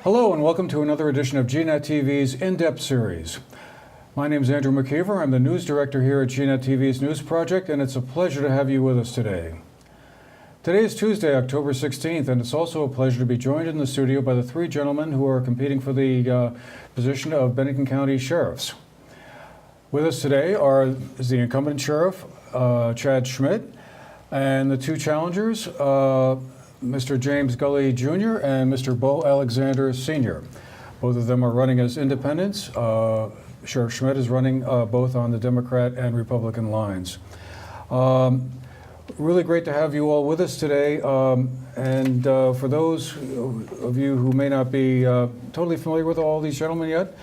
Hello and welcome to another edition of GNAT-TV's In-Depth series. My name is Andrew McKeever. I'm the news director here at GNAT-TV's News Project, and it's a pleasure to have you with us today. Today is Tuesday, October 16th, and it's also a pleasure to be joined in the studio by the three gentlemen who are competing for the position of Bennington County Sheriffs. With us today is the Incumbent Sheriff, Chad Schmidt, and the two challengers, Mr. James Gully Jr. and Mr. Bo Alexander Sr. Both of them are running as independents. Sheriff Schmidt is running both on the Democrat and Republican lines. Really great to have you all with us today. And for those of you who may not be totally familiar with all these gentlemen yet,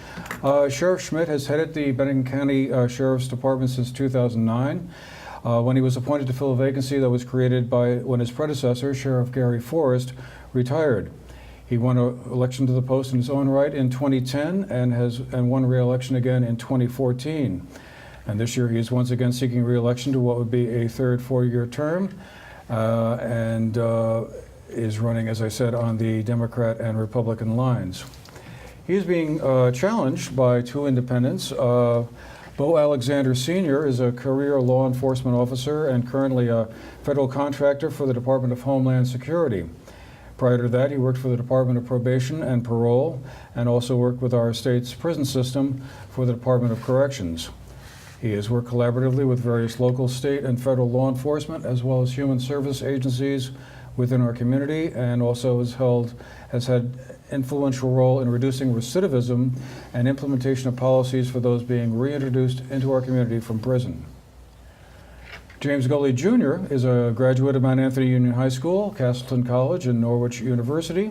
Sheriff Schmidt has headed the Bennington County Sheriff's Department since 2009. When he was appointed to fill a vacancy that was created when his predecessor, Sheriff Gary Forrest, retired. He won an election to the post in his own right in 2010 and won re-election again in 2014. And this year he is once again seeking re-election to what would be a third four-year term and is running, as I said, on the Democrat and Republican lines. He is being challenged by two independents. Bo Alexander Sr. is a career law enforcement officer and currently a federal contractor for the Department of Homeland Security. Prior to that, he worked for the Department of Probation and Parole and also worked with our state's prison system for the Department of Corrections. He has worked collaboratively with various local, state, and federal law enforcement as well as human service agencies within our community, and also has had influential role in reducing recidivism and implementation of policies for those being reintroduced into our community from prison. James Gully Jr. is a graduate of Mount Anthony Union High School, Castleton College, and Norwich University.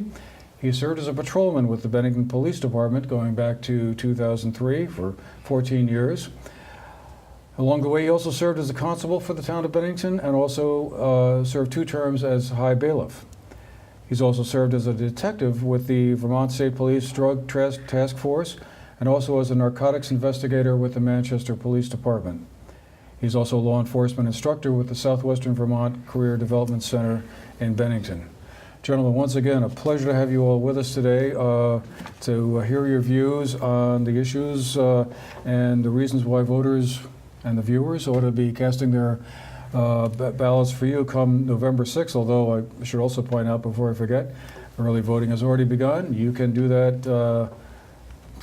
He served as a patrolman with the Bennington Police Department going back to 2003 for 14 years. Along the way, he also served as a constable for the town of Bennington and also served 2 terms as high bailiff. He's also served as a detective with the Vermont State Police Drug Task Force and also as a narcotics investigator with the Manchester Police Department. He's also a law enforcement instructor with the Southwestern Vermont Career Development Center in Bennington. Gentlemen, once again, a pleasure to have you all with us today to hear your views on the issues and the reasons why voters and the viewers ought to be casting their ballots for you come November 6th, although I should also point out before I forget, early voting has already begun. You can do that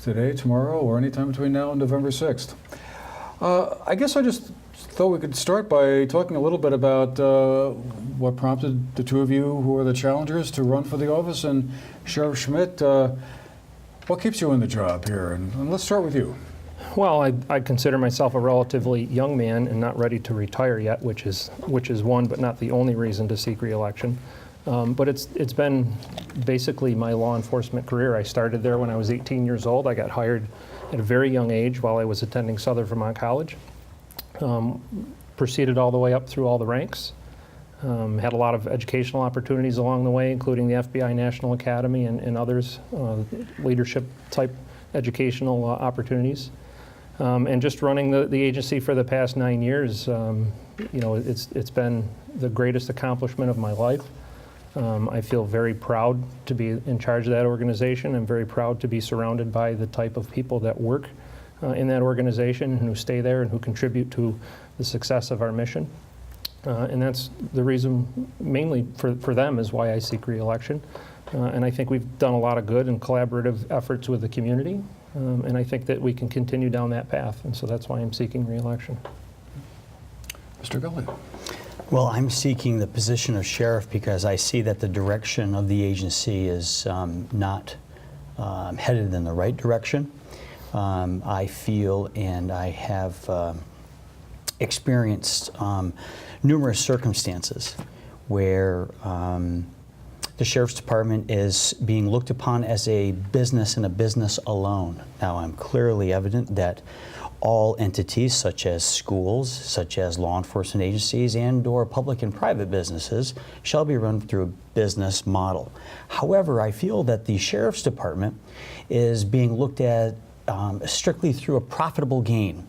today, tomorrow, or anytime between now and November 6th. I guess I just thought we could start by talking a little bit about what prompted the two of you who are the challengers to run for the office. And Sheriff Schmidt, what keeps you in the job here? And let's start with you. Well, I consider myself a relatively young man and not ready to retire yet, which is one but not the only reason to seek re-election. But it's been basically my law enforcement career. I started there when I was 18 years old. I got hired at a very young age while I was attending Southern Vermont College. Proceeded all the way up through all the ranks. Had a lot of educational opportunities along the way, including the FBI National Academy and others, leadership type educational opportunities. And just running the agency for the past 9 years, you know, it's been the greatest accomplishment of my life. I feel very proud to be in charge of that organization. I'm very proud to be surrounded by the type of people that work in that organization and who stay there and who contribute to the success of our mission. And that's the reason mainly for them is why I seek re-election. And I think we've done a lot of good and collaborative efforts with the community. And I think that we can continue down that path, and so that's why I'm seeking re-election. Mr. Gully. Well, I'm seeking the position of sheriff because I see that the direction of the agency is not headed in the right direction. I feel, and I have experienced numerous circumstances where the Sheriff's Department is being looked upon as a business and a business alone. Now, I'm clearly evident that all entities, such as schools, such as law enforcement agencies, and/or public and private businesses, shall be run through a business model. However, I feel that the Sheriff's Department is being looked at strictly through a profitable gain.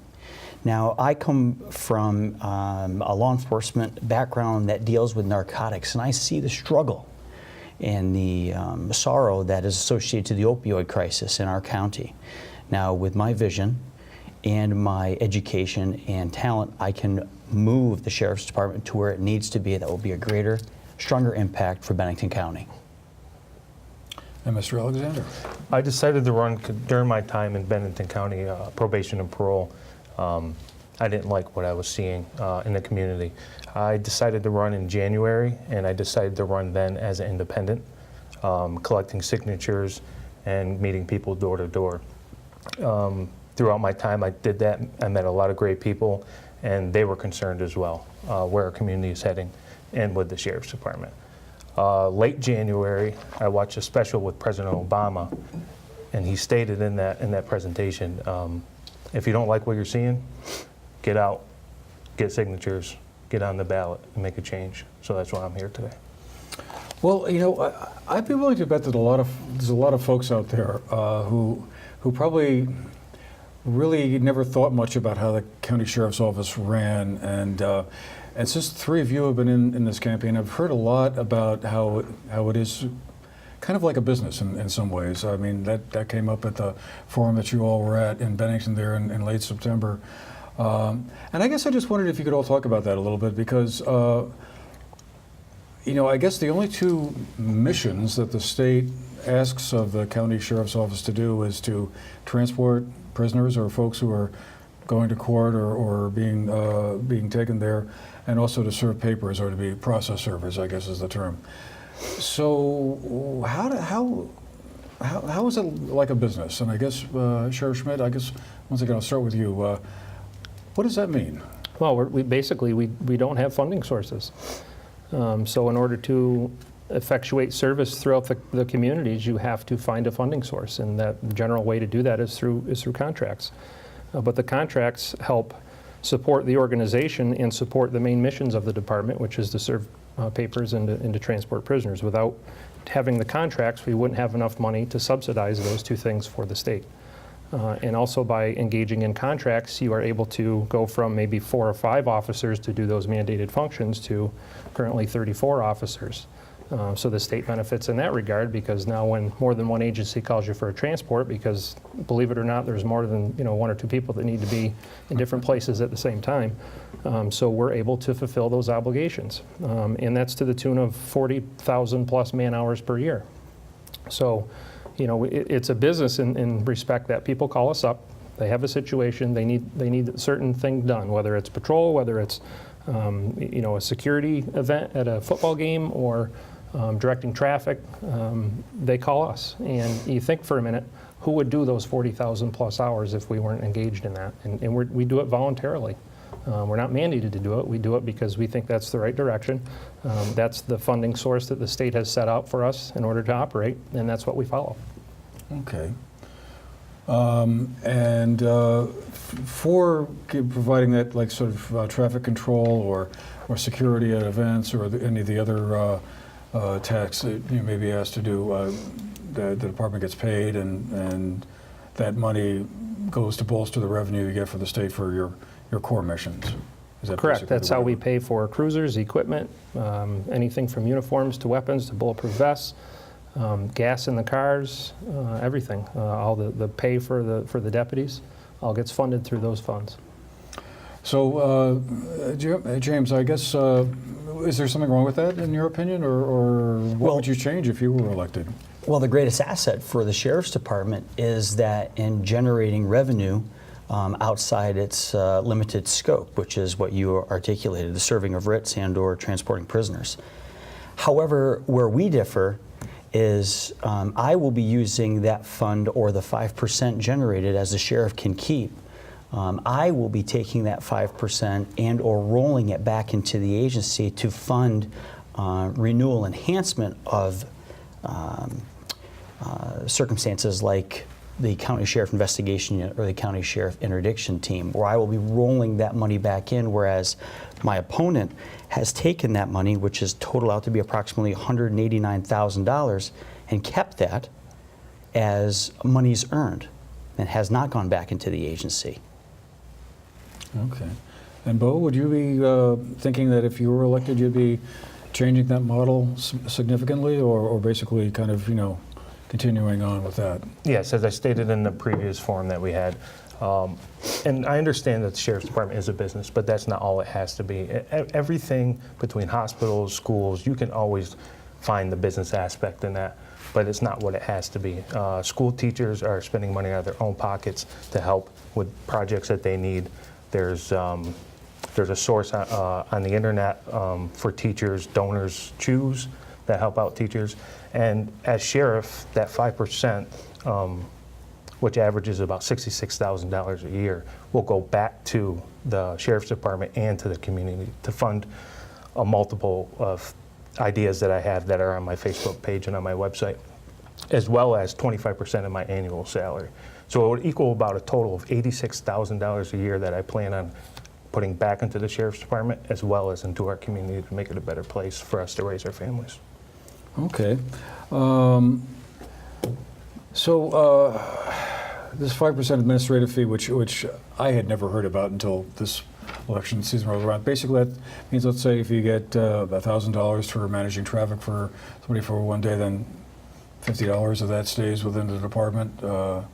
Now, I come from a law enforcement background that deals with narcotics, and I see the struggle and the sorrow that is associated to the opioid crisis in our county. Now, with my vision and my education and talent, I can move the Sheriff's Department to where it needs to be. That will be a greater, stronger impact for Bennington County. And Mr. Alexander? I decided to run during my time in Bennington County probation and parole. I didn't like what I was seeing in the community. I decided to run in January, and I decided to run then as an independent, collecting signatures and meeting people door to door. Throughout my time I did that, I met a lot of great people, and they were concerned as well where our community is heading and with the Sheriff's Department. Late January, I watched a special with President Obama, and he stated in that presentation, if you don't like what you're seeing, get out, get signatures, get on the ballot, and make a change. So that's why I'm here today. Well, you know, I'd be willing to bet that there's a lot of folks out there who probably really never thought much about how the county sheriff's office ran, and since the three of you have been in this campaign, I've heard a lot about how it is kind of like a business in some ways. I mean, that came up at the forum that you all were at in Bennington there in late September. And I guess I just wondered if you could all talk about that a little bit, because you know, I guess the only two missions that the state asks of the county sheriff's office to do is to transport prisoners or folks who are going to court or being taken there, and also to serve papers, or to be process servers, I guess is the term. So how is it like a business? And I guess Sheriff Schmidt, I guess once again I'll start with you. What does that mean? Well, we basically don't have funding sources. So in order to effectuate service throughout the communities, you have to find a funding source, and that general way to do that is through contracts. But the contracts help support the organization and support the main missions of the department, which is to serve papers and to transport prisoners. Without having the contracts, we wouldn't have enough money to subsidize those two things for the state. And also by engaging in contracts, you are able to go from maybe 4 or 5 officers to do those mandated functions to currently 34 officers. So the state benefits in that regard, because now when more than one agency calls you for a transport, because believe it or not, there's more than 1 or 2 people that need to be in different places at the same time. So we're able to fulfill those obligations. And that's to the tune of 40,000 plus man hours per year. So, you know, it's a business in respect that people call us up, they have a situation, they need a certain thing done, whether it's patrol, whether it's you know, a security event at a football game, or directing traffic. They call us, and you think for a minute, who would do those 40,000 plus hours if we weren't engaged in that? And we do it voluntarily. We're not mandated to do it. We do it because we think that's the right direction. That's the funding source that the state has set out for us in order to operate, and that's what we follow. Okay. And for providing that, like, sort of traffic control or security at events, or any of the other tasks that you may be asked to do, the department gets paid, and that money goes to bolster the revenue you get from the state for your core missions. Is that correct? That's how we pay for cruisers, equipment, anything from uniforms to weapons to bulletproof vests, gas in the cars, everything. All the pay for the deputies all gets funded through those funds. So, James, I guess, is there something wrong with that in your opinion, or what would you change if you were elected? Well, the greatest asset for the Sheriff's Department is that in generating revenue outside its limited scope, which is what you articulated, the serving of writs and/or transporting prisoners. However, where we differ is I will be using that fund, or the 5% generated as the sheriff can keep. I will be taking that 5% and/or rolling it back into the agency to fund renewal enhancement of circumstances like the county sheriff investigation unit or the county sheriff interdiction team, where I will be rolling that money back in, whereas my opponent has taken that money, which is total out to be approximately $189,000, and kept that as monies earned and has not gone back into the agency. Okay. And Bo, would you be thinking that if you were elected, you'd be changing that model significantly, or basically kind of, continuing on with that? Yes, as I stated in the previous forum that we had, and I understand that the Sheriff's Department is a business, but that's not all it has to be. Everything between hospitals, schools, you can always find the business aspect in that, but it's not what it has to be. School teachers are spending money out of their own pockets to help with projects that they need. There's a source on the internet for teachers, donors choose, that help out teachers. And as sheriff, that 5%, which averages about $66,000 a year, will go back to the Sheriff's Department and to the community to fund a multiple of ideas that I have that are on my Facebook page and on my website, as well as 25% of my annual salary. So it would equal about a total of $86,000 a year that I plan on putting back into the Sheriff's Department, as well as into our community to make it a better place for us to raise our families. Okay. This 5% administrative fee, which I had never heard about until this election season rolled around, basically that means, let's say if you get $1,000 for managing traffic for somebody for one day, then $50 of that stays within the department, or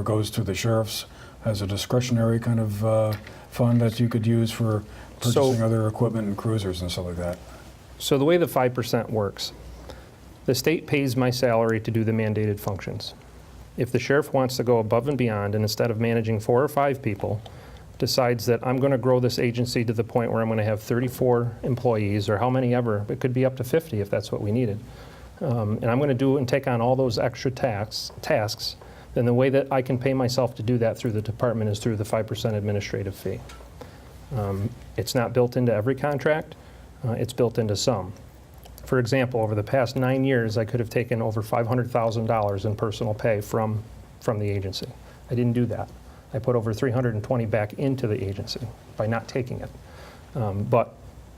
goes to the sheriff's as a discretionary kind of fund that you could use for purchasing other equipment and cruisers and stuff like that. So the way the 5% works, the state pays my salary to do the mandated functions. If the sheriff wants to go above and beyond, and instead of managing 4 or 5 people, decides that I'm going to grow this agency to the point where I'm going to have 34 employees, or how many ever, it could be up to 50 if that's what we needed, and I'm going to do and take on all those extra tasks, then the way that I can pay myself to do that through the department is through the 5% administrative fee. It's not built into every contract. It's built into some. For example, over the past 9 years, I could have taken over $500,000 in personal pay from the agency. I didn't do that. I put over $320 back into the agency by not taking it. But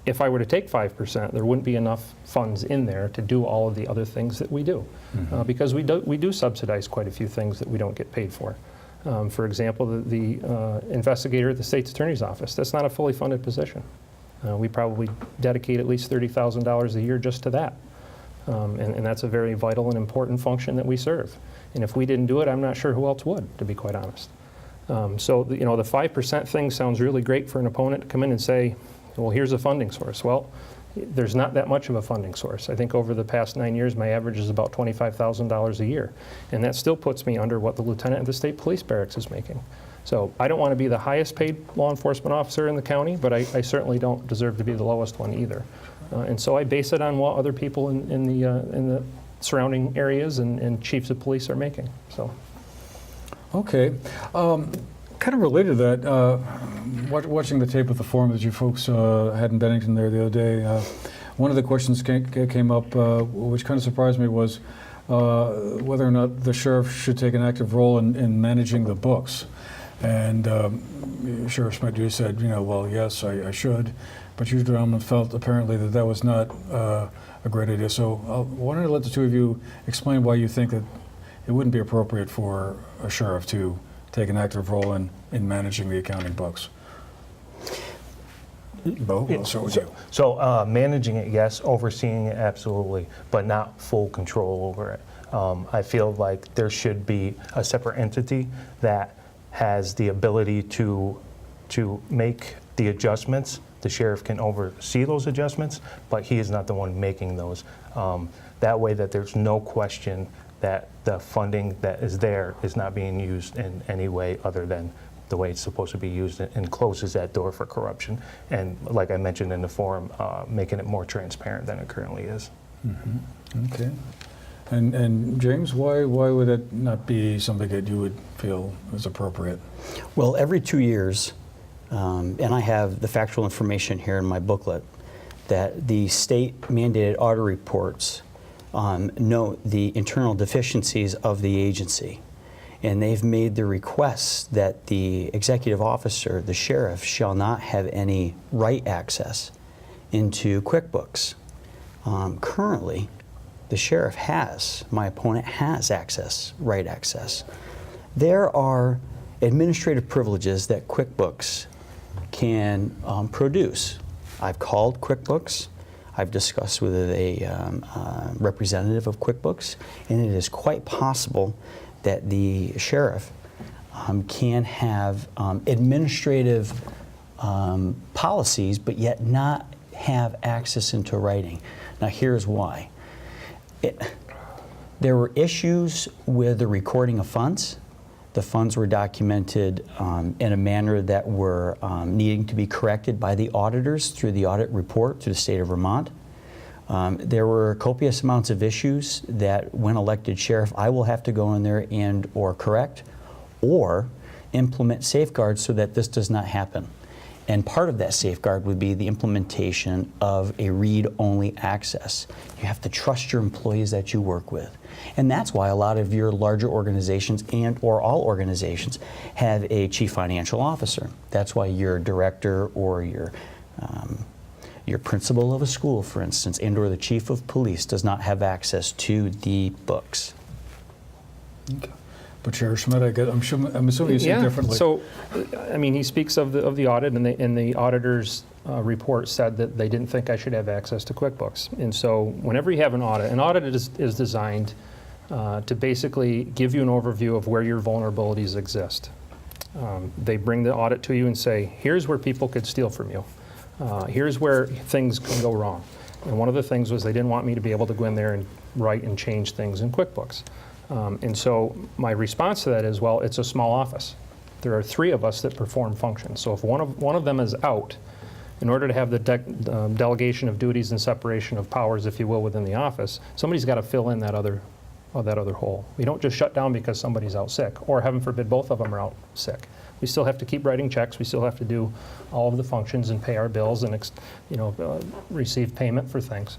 if I were to take 5%, there wouldn't be enough funds in there to do all of the other things that we do, because we do subsidize quite a few things that we don't get paid for. For example, the investigator at the state's attorney's office, that's not a fully funded position. We probably dedicate at least $30,000 a year just to that. And that's a very vital and important function that we serve. And if we didn't do it, I'm not sure who else would, to be quite honest. So the 5% thing sounds really great for an opponent to come in and say, well, here's a funding source. Well, there's not that much of a funding source. I think over the past 9 years, my average is about $25,000 a year. And that still puts me under what the lieutenant at the state police barracks is making. So I don't want to be the highest paid law enforcement officer in the county, but I certainly don't deserve to be the lowest one either. And so I base it on what other people in the surrounding areas and chiefs of police are making. So. Okay. Kind of related to that, watching the tape of the forum that you folks had in Bennington there the other day, one of the questions came up, which kind of surprised me, was whether or not the sheriff should take an active role in managing the books. And Sheriff Schmidt, you said, well, yes, I should, but you gentlemen felt apparently that was not a great idea. So I wanted to let the two of you explain why you think that it wouldn't be appropriate for a sheriff to take an active role in managing the accounting books. Bo, I'll start with you. So managing it, yes. Overseeing it, absolutely, but not full control over it. I feel like there should be a separate entity that has the ability to make the adjustments. The sheriff can oversee those adjustments, but he is not the one making those. That way that there's no question that the funding that is there is not being used in any way other than the way it's supposed to be used, and closes that door for corruption. And like I mentioned in the forum, making it more transparent than it currently is. Mm-hmm. Okay. And James, why would it not be something that you would feel is appropriate? Well, every 2 years, and I have the factual information here in my booklet, that the state mandated audit reports note the internal deficiencies of the agency. And they've made the request that the executive officer, the sheriff, shall not have any write access into QuickBooks. Currently, the sheriff has, my opponent has access, write access. There are administrative privileges that QuickBooks can produce I've called QuickBooks. I've discussed with a representative of QuickBooks, and it is quite possible that the sheriff can have administrative policies, but yet not have access into writing. Now, here's why. There were issues with the recording of funds. The funds were documented in a manner that were needing to be corrected by the auditors through the audit report to the state of Vermont. There were copious amounts of issues that, when elected sheriff, I will have to go in there and or correct or implement safeguards so that this does not happen. And part of that safeguard would be the implementation of a read-only access. You have to trust your employees that you work with. And that's why a lot of your larger organizations and or all organizations have a chief financial officer. That's why your director or your principal of a school, for instance, and or the chief of police does not have access to the books. Okay. But Sheriff Schmidt, I'm assuming you see it differently. So, I mean, he speaks of the audit, and the auditor's report said that they didn't think I should have access to QuickBooks. And so whenever you have an audit is designed to basically give you an overview of where your vulnerabilities exist. They bring the audit to you and say, here's where people could steal from you. Here's where things can go wrong. And one of the things was they didn't want me to be able to go in there and write and change things in QuickBooks. And so my response to that is, well, it's a small office. There are 3 of us that perform functions. So if one of them is out, in order to have the delegation of duties and separation of powers, if you will, within the office, somebody's got to fill in that other hole. We don't just shut down because somebody's out sick, or heaven forbid both of them are out sick. We still have to keep writing checks. We still have to do all of the functions and pay our bills and receive payment for things.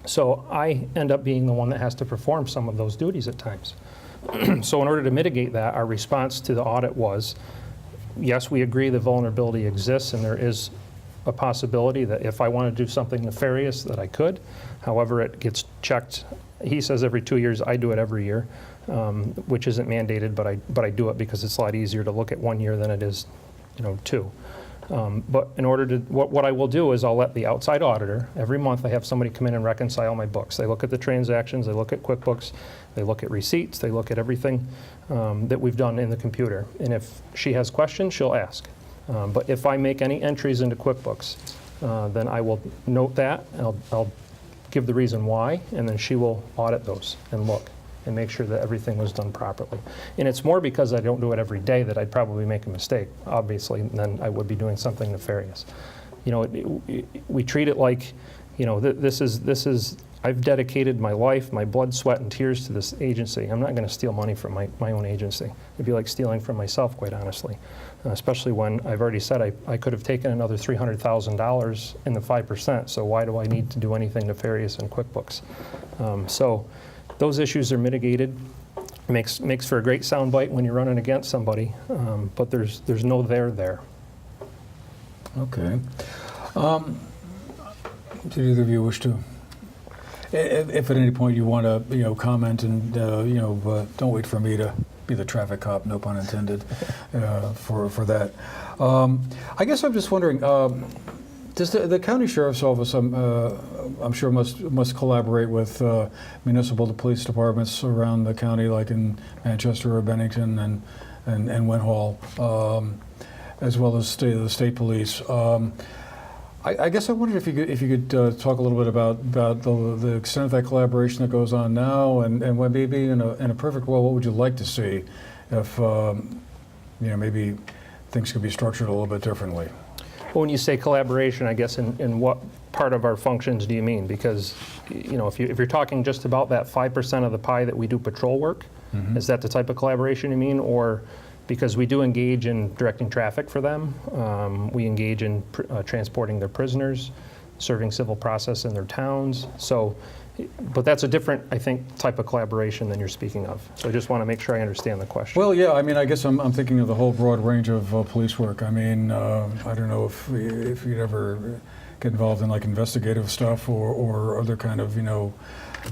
So I end up being the one that has to perform some of those duties at times. So in order to mitigate that, our response to the audit was, yes, we agree the vulnerability exists, and there is a possibility that if I want to do something nefarious that I could. However, it gets checked. He says every 2 years. I do it every year, which isn't mandated, but I do it because it's a lot easier to look at 1 year than it is, 2. But in order to, what I will do is I'll let the outside auditor, every month I have somebody come in and reconcile my books. They look at the transactions, they look at QuickBooks, they look at receipts, they look at everything that we've done in the computer. And if she has questions, she'll ask. But if I make any entries into QuickBooks, then I will note that, I'll give the reason why, and then she will audit those and look and make sure that everything was done properly. And it's more because I don't do it every day that I'd probably make a mistake, obviously, then I would be doing something nefarious. We treat it like, this is, I've dedicated my life, my blood, sweat, and tears to this agency. I'm not going to steal money from my own agency. It'd be like stealing from myself, quite honestly, especially when I've already said I could have taken another $300,000 in the 5%, so why do I need to do anything nefarious in QuickBooks? So those issues are mitigated. Makes for a great soundbite when you're running against somebody, but there's no there. Okay. Did either of you wish to? If at any point you want to, comment and don't wait for me to be the traffic cop, no pun intended, for that. I guess I'm just wondering. Does the county sheriff's office, I'm sure, must collaborate with municipal police departments around the county, like in Manchester or Bennington and Winhall, as well as the state police. I guess I wondered if you could talk a little bit about the extent of that collaboration that goes on now, and when maybe in a perfect world, what would you like to see if maybe things could be structured a little bit differently? Well, when you say collaboration, I guess in what part of our functions do you mean? Because if you're talking just about that 5% of the pie that we do patrol work, is that the type of collaboration you mean? Or because we do engage in directing traffic for them, we engage in transporting their prisoners, serving civil process in their towns. So, but that's a different, I think, type of collaboration than you're speaking of. So I just want to make sure I understand the question. Well, yeah, I guess I'm thinking of the whole broad range of police work. I don't know if you'd ever get involved in like investigative stuff or other kind of,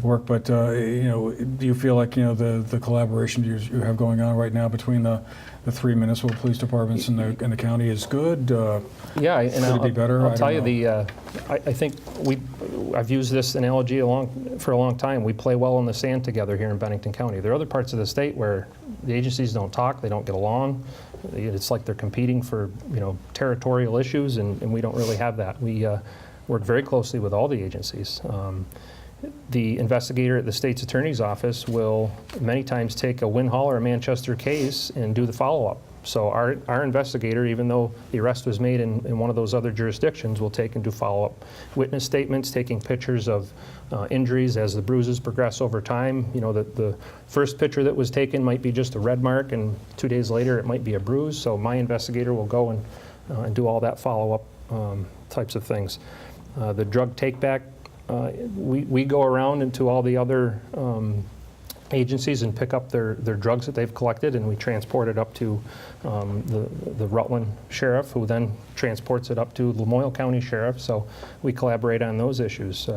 work, but do you feel like the collaboration you have going on right now between the three municipal police departments and the county is good? Yeah, and Could it be better? I'll tell you, know. I think I've used this analogy for a long time. We play well in the sand together here in Bennington County. There are other parts of the state where the agencies don't talk, they don't get along. It's like they're competing for territorial issues, and we don't really have that. We work very closely with all the agencies. The investigator at the state's attorney's office will many times take a Win Hall or a Manchester case and do the follow-up. So our investigator, even though the arrest was made in one of those other jurisdictions, will take and do follow-up witness statements, taking pictures of injuries as the bruises progress over time. The first picture that was taken might be just a red mark, and 2 days later it might be a bruise. So my investigator will go and do all that follow-up types of things. The drug take-back, we go around into all the other agencies and pick up their drugs that they've collected, and we transport it up to the Rutland Sheriff, who then transports it up to Lamoille County Sheriff. So we collaborate on those issues.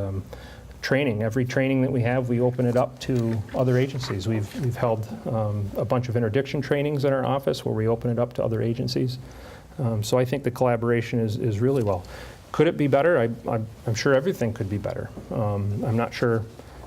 Training, every training that we have, we open it up to other agencies. We've held a bunch of interdiction trainings in our office where we open it up to other agencies. So I think the collaboration is really well. Could it be better? I'm sure everything could be better. I'm not sure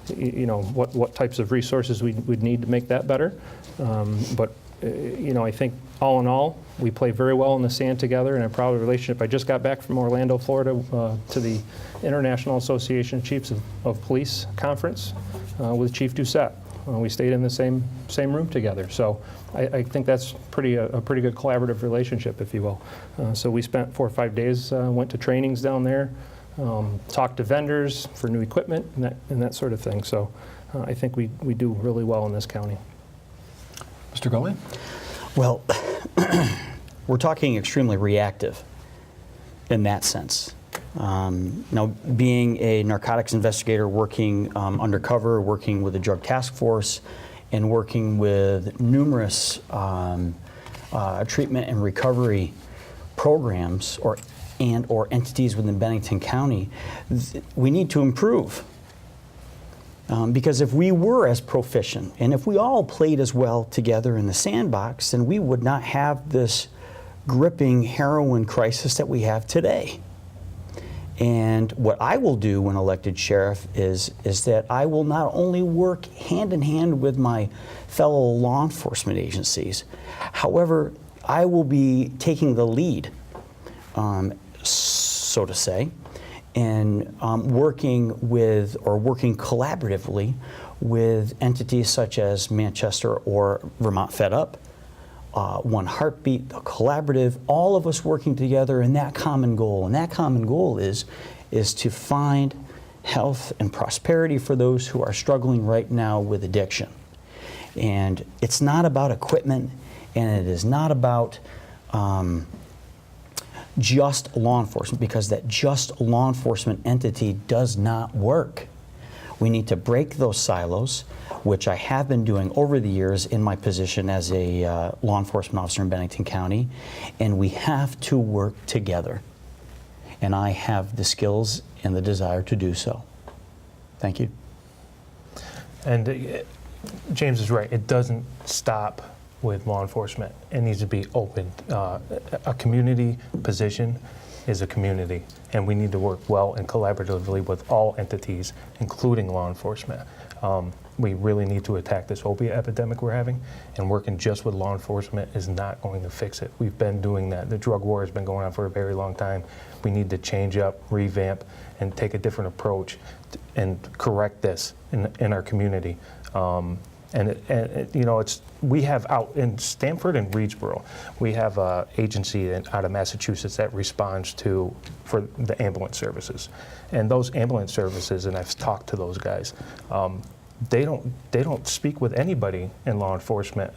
what types of resources we'd need to make that better. But I think all in all, we play very well in the sand together, and a proud relationship. I just got back from Orlando, Florida, to the International Association of Chiefs of Police Conference with Chief Doucette. We stayed in the same room together. So I think that's a pretty good collaborative relationship, if you will. So we spent 4 or 5 days, went to trainings down there, talked to vendors for new equipment and that sort of thing. So I think we do really well in this county. Mr. Gully? Well, we're talking extremely reactive in that sense. Now, being a narcotics investigator, working undercover, working with the Drug Task Force, and working with numerous treatment and recovery programs or entities within Bennington County, we need to improve. Because if we were as proficient and if we all played as well together in the sandbox, then we would not have this gripping heroin crisis that we have today. And what I will do when elected sheriff is that I will not only work hand in hand with my fellow law enforcement agencies, however, I will be taking the lead, so to say, and working collaboratively with entities such as Manchester or Vermont Fed Up, One Heartbeat, the collaborative, all of us working together in that common goal. And that common goal is to find health and prosperity for those who are struggling right now with addiction. And it's not about equipment, and it is not about just law enforcement, because that just law enforcement entity does not work. We need to break those silos, which I have been doing over the years in my position as a law enforcement officer in Bennington County, and we have to work together. And I have the skills and the desire to do so. Thank you. And James is right. It doesn't stop with law enforcement. It needs to be open. A community position is a community, and we need to work well and collaboratively with all entities, including law enforcement. We really need to attack this opiate epidemic we're having, and working just with law enforcement is not going to fix it. We've been doing that. The drug war has been going on for a very long time. We need to change up, revamp, and take a different approach and correct this in our community. We have out in Stamford and Reedsboro, we have an agency out of Massachusetts that responds for the ambulance services. And those ambulance services, and I've talked to those guys, they don't speak with anybody in law enforcement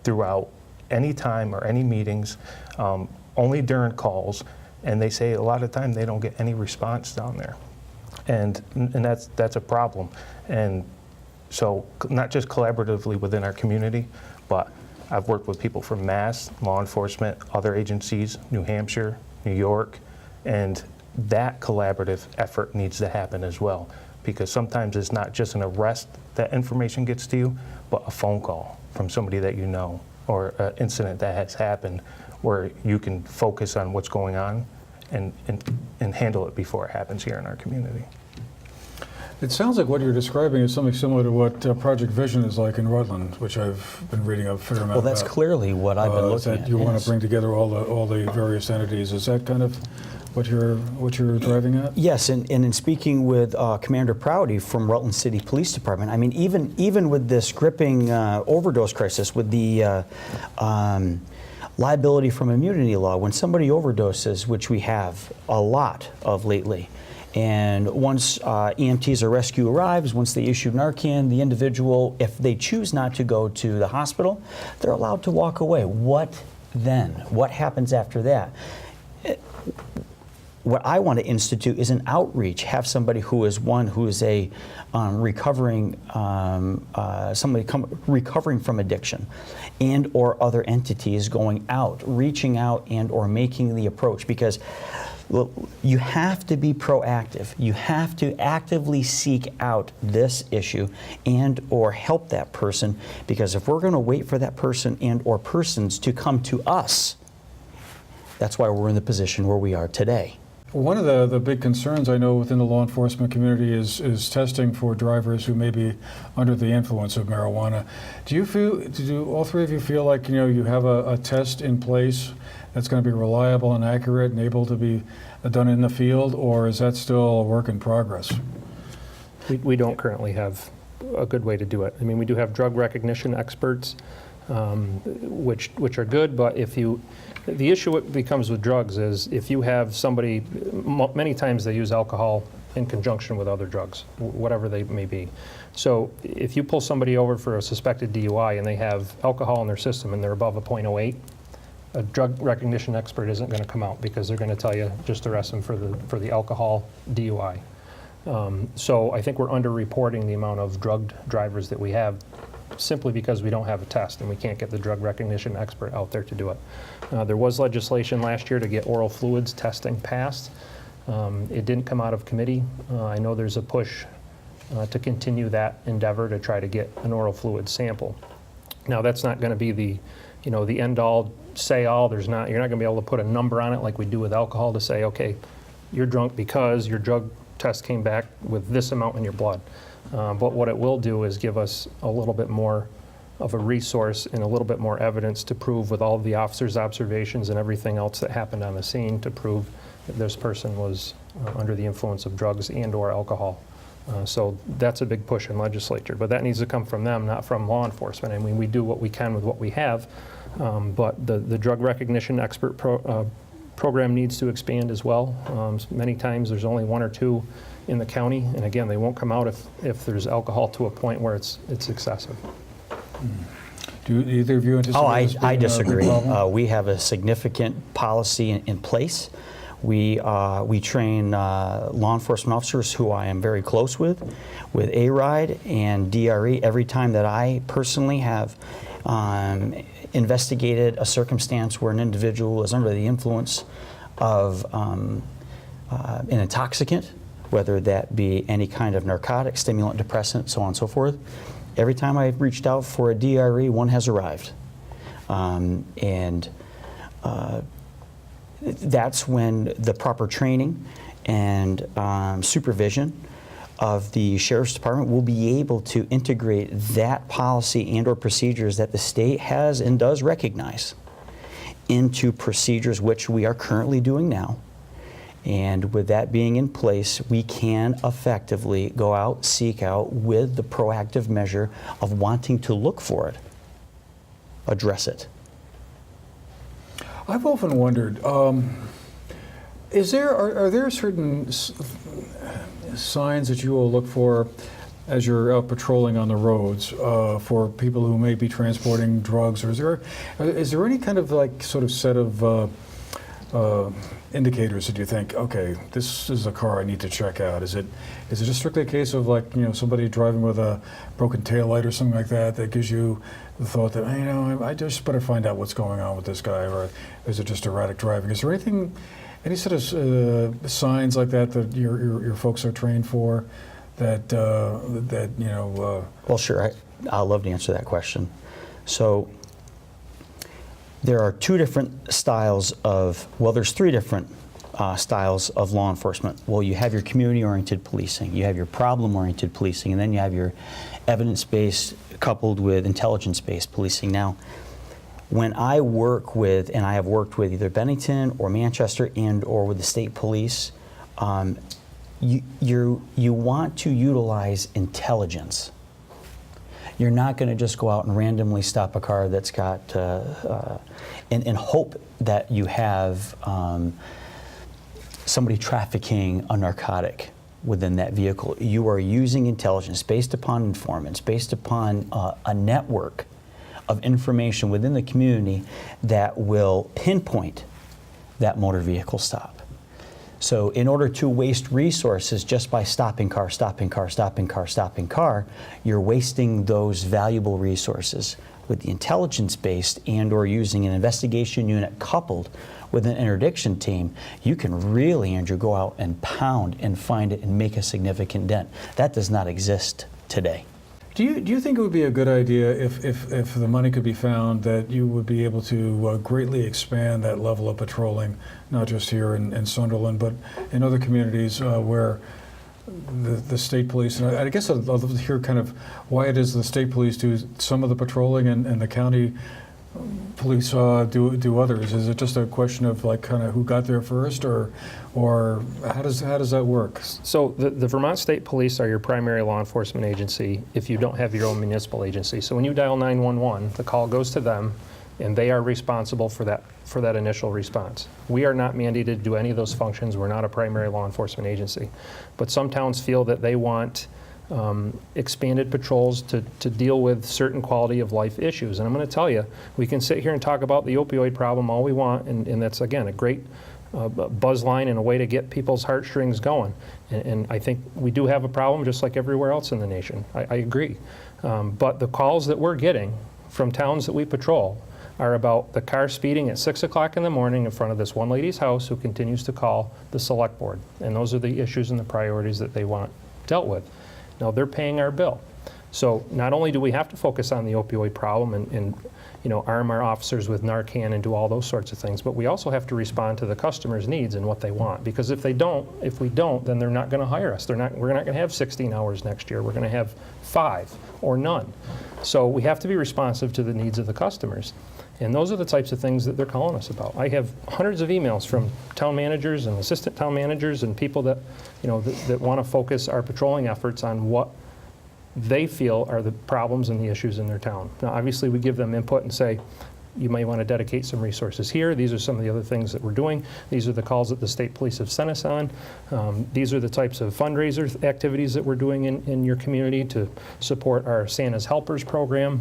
throughout any time or any meetings, only during calls. And they say a lot of the time they don't get any response down there. And that's a problem. And so not just collaboratively within our community, but I've worked with people from Mass, law enforcement, other agencies, New Hampshire, New York, and that collaborative effort needs to happen as well. because sometimes it's not just an arrest that information gets to you, but a phone call from somebody that you know, or an incident that has happened where you can focus on what's going on and handle it before it happens here in our community. It sounds like what you're describing is something similar to what Project Vision is like in Rutland, which I've been reading a fair amount Well, that's about. clearly what I've been looking That at. you want yes. to bring together all the various entities. Is that kind of what you're driving at? Yes, and in speaking with Commander Prouty from Rutland City Police Department, I mean, even with this gripping overdose crisis, with the liability from immunity law, when somebody overdoses, which we have a lot of lately, and once EMTs or rescue arrives, once they issue Narcan, the individual, if they choose not to go to the hospital, they're allowed to walk away. What then? What happens after that? What I want to institute is an outreach. Have somebody who is a recovering recovering from addiction, and or other entities going out, reaching out, and or making the approach, because you have to be proactive. You have to actively seek out this issue and or help that person, because if we're going to wait for that person and or persons to come to us, that's why we're in the position where we are today. One of the big concerns I know within the law enforcement community is testing for drivers who may be under the influence of marijuana. Do all three of you feel like you have a test in place that's going to be reliable and accurate and able to be done in the field, or is that still a work in progress? We don't currently have a good way to do it. I mean, we do have drug recognition experts, which are good, but the issue it becomes with drugs is if you have somebody, many times they use alcohol in conjunction with other drugs, whatever they may be. So if you pull somebody over for a suspected DUI and they have alcohol in their system and they're above a .08, a drug recognition expert isn't going to come out, because they're going to tell you just arrest them for the alcohol DUI. So I think we're underreporting the amount of drugged drivers that we have, simply because we don't have a test and we can't get the drug recognition expert out there to do it. There was legislation last year to get oral fluids testing passed. It didn't come out of committee. I know there's a push to continue that endeavor to try to get an oral fluid sample. Now, that's not going to be the end all, say all. You're not going to be able to put a number on it like we do with alcohol to say, okay, you're drunk because your drug test came back with this amount in your blood. But what it will do is give us a little bit more of a resource and a little bit more evidence to prove, with all of the officers' observations and everything else that happened on the scene, to prove that this person was under the influence of drugs and or alcohol. So that's a big push in legislature, but that needs to come from them, not from law enforcement. I mean, we do what we can with what we have, but the drug recognition expert program needs to expand as well. Many times there's only one or two in the county, and again, they won't come out if there's alcohol to a point where it's excessive. Do either of you anticipate this being I a big disagree. problem? We have a significant policy in place. We train law enforcement officers who I am very close with A-RIDE and DRE. Every time that I personally have investigated a circumstance where an individual is under the influence of an intoxicant, whether that be any kind of narcotic, stimulant, depressant, so on and so forth, every time I've reached out for a DRE, one has arrived. That's when the proper training and supervision of the Sheriff's Department will be able to integrate that policy and or procedures that the state has and does recognize into procedures which we are currently doing now. And with that being in place, we can effectively go out, seek out with the proactive measure of wanting to look for it, address it. I've often wondered, are there certain signs that you will look for as you're out patrolling on the roads for people who may be transporting drugs, or is there any kind of sort of set of indicators that you think, okay, this is a car I need to check out? Is it just strictly a case of somebody driving with a broken taillight or something like that gives you the thought that, I just better find out what's going on with this guy, or is it just erratic driving? Is there any sort of signs like that your folks are trained for that you know? Well, sure. I'd love to answer that question. So there are two different styles of, well, there's three different styles of law enforcement. Well, you have your community-oriented policing, you have your problem-oriented policing, and then you have your evidence-based coupled with intelligence-based policing. Now, when I work with, and I have worked with either Bennington or Manchester and or with the state police, you want to utilize intelligence. You're not going to just go out and randomly stop a car that's got, and hope that you have somebody trafficking a narcotic within that vehicle. You are using intelligence based upon informants, based upon a network of information within the community that will pinpoint that motor vehicle stop. So in order to waste resources just by stopping car, stopping car, stopping car, stopping car, you're wasting those valuable resources. With the intelligence-based and or using an investigation unit coupled with an interdiction team, you can really, Andrew, go out and pound and find it and make a significant dent. That does not exist today. Do you think it would be a good idea if the money could be found that you would be able to greatly expand that level of patrolling, not just here in Sunderland, but in other communities where the state police, and I guess I'd love to hear kind of why it is the state police do some of the patrolling and the county police do others? Is it just a question of like kind of who got there first, or how does that work? So the Vermont State Police are your primary law enforcement agency if you don't have your own municipal agency. So when you dial 911, the call goes to them, and they are responsible for that initial response. We are not mandated to do any of those functions. We're not a primary law enforcement agency. But some towns feel that they want expanded patrols to deal with certain quality of life issues. And I'm going to tell you, we can sit here and talk about the opioid problem all we want, and that's, again, a great buzz line and a way to get people's heartstrings going. And I think we do have a problem just like everywhere else in the nation. I agree. But the calls that we're getting from towns that we patrol are about the car speeding at 6 o'clock in the morning in front of this one lady's house who continues to call the select board. And those are the issues and the priorities that they want dealt with. Now, they're paying our bill. So not only do we have to focus on the opioid problem and you know, arm our officers with Narcan and do all those sorts of things, but we also have to respond to the customer's needs and what they want. Because if we don't, then they're not going to hire us. We're not going to have 16 hours next year. We're going to have 5 or none. So we have to be responsive to the needs of the customers. And those are the types of things that they're calling us about. I have hundreds of emails from town managers and assistant town managers and people that, you know, that want to focus our patrolling efforts on what they feel are the problems and the issues in their town. Now, obviously, we give them input and say, you may want to dedicate some resources here. These are some of the other things that we're doing. These are the calls that the state police have sent us on. These are the types of fundraiser activities that we're doing in your community to support our Santa's Helpers program.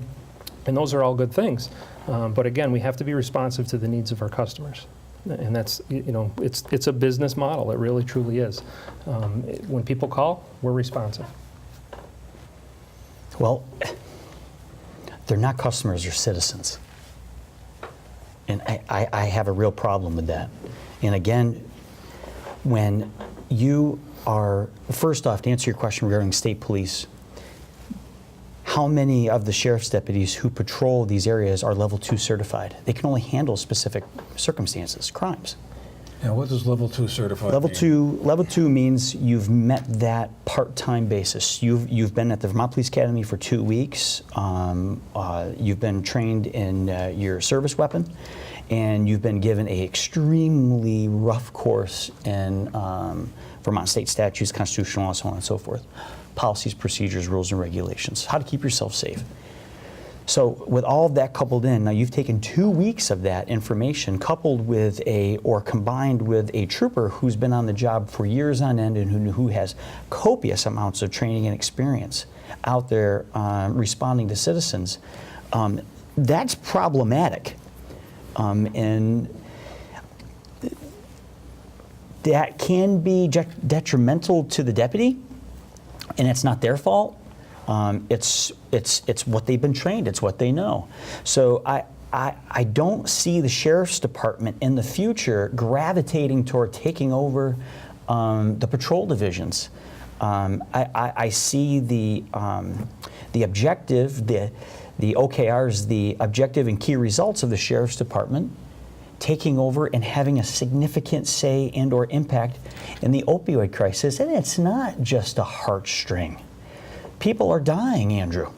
And those are all good things. But again, we have to be responsive to the needs of our customers. And that's, you know, it's a business model. It really, truly is. When people call, we're responsive. Well, they're not customers, they're citizens. And I have a real problem with that. And again, when you are, first off, to answer your question regarding state police, how many of the sheriff's deputies who patrol these areas are level 2 certified? They can only handle specific circumstances, crimes. Now, what does level 2 certified Level mean? level 2 means you've met that part-time basis. You've been at the Vermont Police Academy for 2 weeks. You've been trained in your service weapon, and you've been given a extremely rough course in Vermont state statutes, constitutional law, so on and so forth. Policies, procedures, rules, and regulations. How to keep yourself safe. So with all of that coupled in, now you've taken 2 weeks of that information coupled with or combined with a trooper who's been on the job for years on end and who has copious amounts of training and experience out there responding to citizens. That's problematic. And that can be detrimental to the deputy, and it's not their fault. It's what they've been trained. It's what they know. So I don't see the sheriff's department in the future gravitating toward taking over the patrol divisions. I see the objective, the OKRs, the objective and key results of the Sheriff's Department taking over and having a significant say and or impact in the opioid crisis. And it's not just a heartstring. People are dying, Andrew.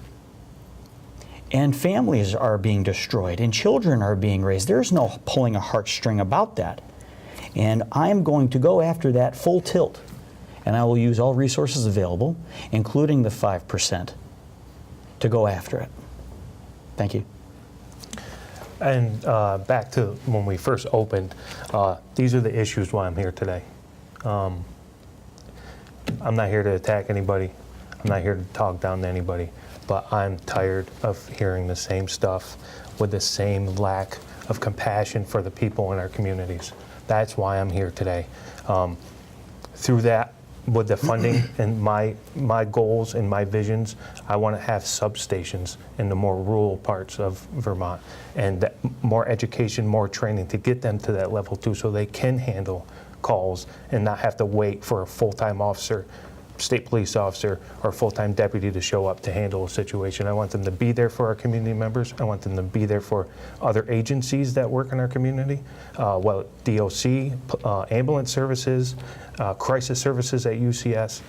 And families are being destroyed and children are being raised. There's no pulling a heartstring about that. And I'm going to go after that full tilt. And I will use all resources available, including the 5%, to go after it. Thank you. And back to when we first opened, these are the issues why I'm here today. I'm not here to attack anybody. I'm not here to talk down to anybody. But I'm tired of hearing the same stuff with the same lack of compassion for the people in our communities. That's why I'm here today. Through that, with the funding and my goals and my visions, I want to have substations in the more rural parts of Vermont, and more education, more training to get them to that level too, so they can handle calls and not have to wait for a full-time officer, state police officer, or full-time deputy to show up to handle a situation. I want them to be there for our community members. I want them to be there for other agencies that work in our community, well, DOC, ambulance services, crisis services at UCS.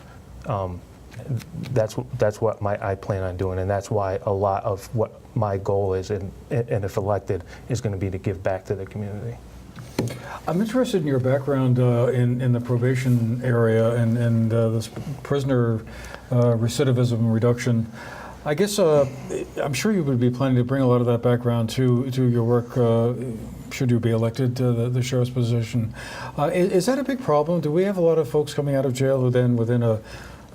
That's what I plan on doing, and that's why a lot of what my goal is, and if elected, is going to be to give back to the community. I'm interested in your background in the probation area and this prisoner recidivism reduction. I guess I'm sure you would be planning to bring a lot of that background to your work should you be elected to the sheriff's position. Is that a big problem? Do we have a lot of folks coming out of jail who then within a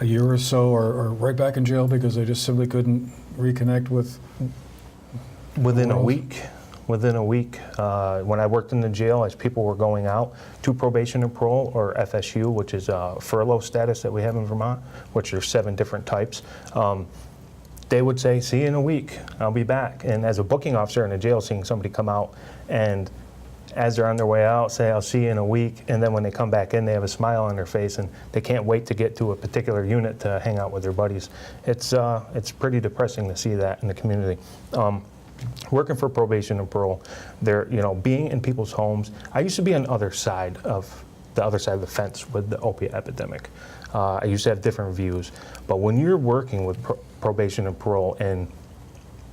year or so are right back in jail because they just simply couldn't reconnect with Within a week, when I worked in the jail, as people were going out to probation and parole, or FSU, which is a furlough status that we have in Vermont, which are 7 different types, they would say, see you in a week, I'll be back. And as a booking officer in a jail, seeing somebody come out and as they're on their way out, say, I'll see you in a week, and then when they come back in, they have a smile on their face and they can't wait to get to a particular unit to hang out with their buddies. It's pretty depressing to see that in the community. Working for probation and parole, being in people's homes. I used to be on the other side of the fence with the opiate epidemic. I used to have different views, but when you're working with probation and parole and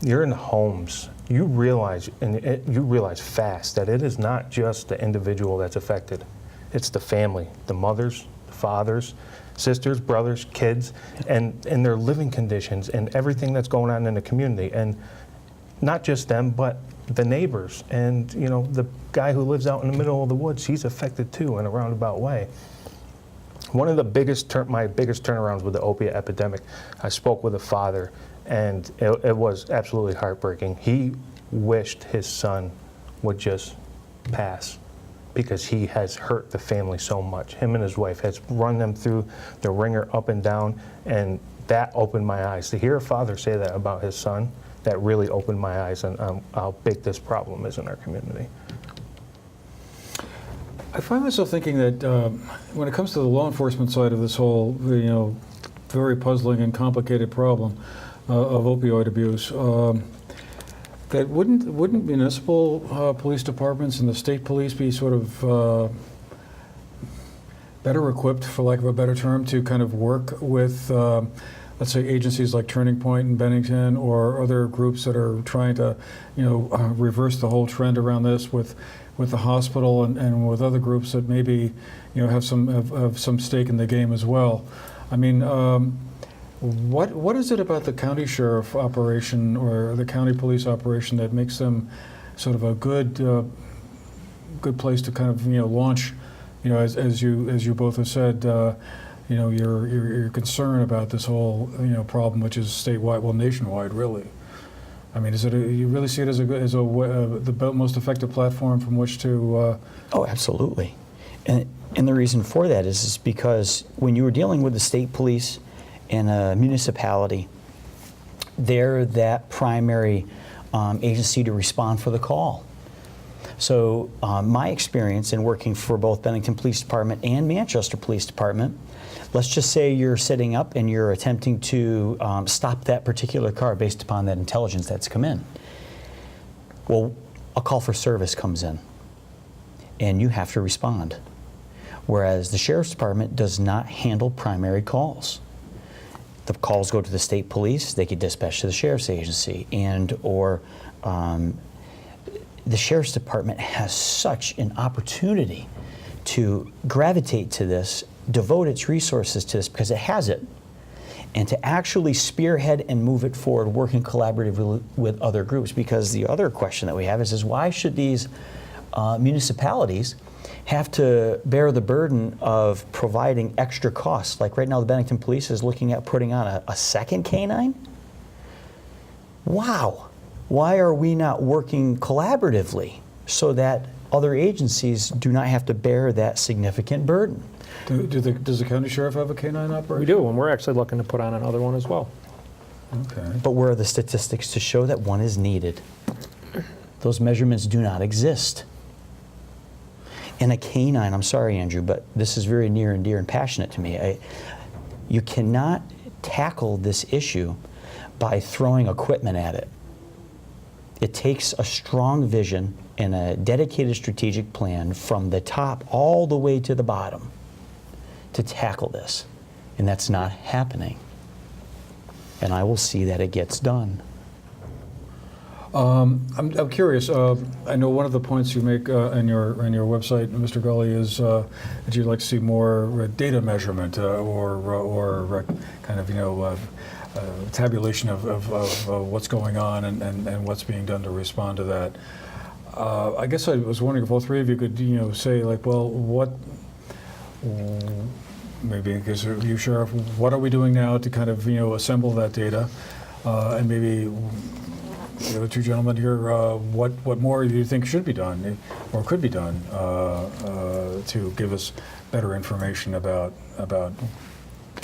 you're in homes, you realize fast that it is not just the individual that's affected. It's the family, the mothers, the fathers, sisters, brothers, kids, and their living conditions and everything that's going on in the community. And not just them, but the neighbors. And the guy who lives out in the middle of the woods, he's affected too in a roundabout way. One of the my biggest turnarounds with the opiate epidemic, I spoke with a father, and it was absolutely heartbreaking. He wished his son would just pass because he has hurt the family so much. Him and his wife has run them through the ringer up and down, and that opened my eyes. To hear a father say that about his son, that really opened my eyes on how big this problem is in our community. I find myself thinking that when it comes to the law enforcement side of this whole, very puzzling and complicated problem of opioid abuse, that wouldn't municipal police departments and the state police be sort of better equipped, for lack of a better term, to kind of work with, let's say, agencies like Turning Point in Bennington or other groups that are trying to, reverse the whole trend around this with the hospital and with other groups that maybe, have some stake in the game as well. I mean, what is it about the county sheriff operation or the county police operation that makes them sort of a good place to kind of launch, as you both have said, your concern about this whole problem, which is statewide, well, nationwide, really. I mean, you really see it as the most effective platform from which to? Oh, absolutely, and the reason for that is because when you were dealing with the state police in a municipality, they're that primary agency to respond for the call. So my experience in working for both Bennington Police Department and Manchester Police Department, let's just say you're sitting up and you're attempting to stop that particular car based upon that intelligence that's come in. Well, a call for service comes in and you have to respond. Whereas the Sheriff's Department does not handle primary calls. The calls go to the state police, they get dispatched to the Sheriff's Agency, and or the Sheriff's Department has such an opportunity to gravitate to this, devote its resources to this because it has it, and to actually spearhead and move it forward working collaboratively with other groups. Because the other question that we have is why should these municipalities have to bear the burden of providing extra costs? Like right now the Bennington Police is looking at putting on a second canine? Wow. Why are we not working collaboratively so that other agencies do not have to bear that significant burden? Does the county sheriff have a canine operation? We do, and we're actually looking to put on another one as well. Okay. But where are the statistics to show that one is needed? Those measurements do not exist. And a canine, I'm sorry, Andrew, but this is very near and dear and passionate to me. You cannot tackle this issue by throwing equipment at it. It takes a strong vision and a dedicated strategic plan from the top all the way to the bottom to tackle this. And that's not happening. And I will see that it gets done. I'm curious. I know one of the points you make in your website, Mr. Gully, is that you'd like to see more data measurement or kind of tabulation of what's going on and what's being done to respond to that. I guess I was wondering if all three of you could say like, well, what maybe in case of you, Sheriff, what are we doing now to kind of assemble that data, and maybe. The two gentlemen here, what more do you think should be done or could be done to give us better information about the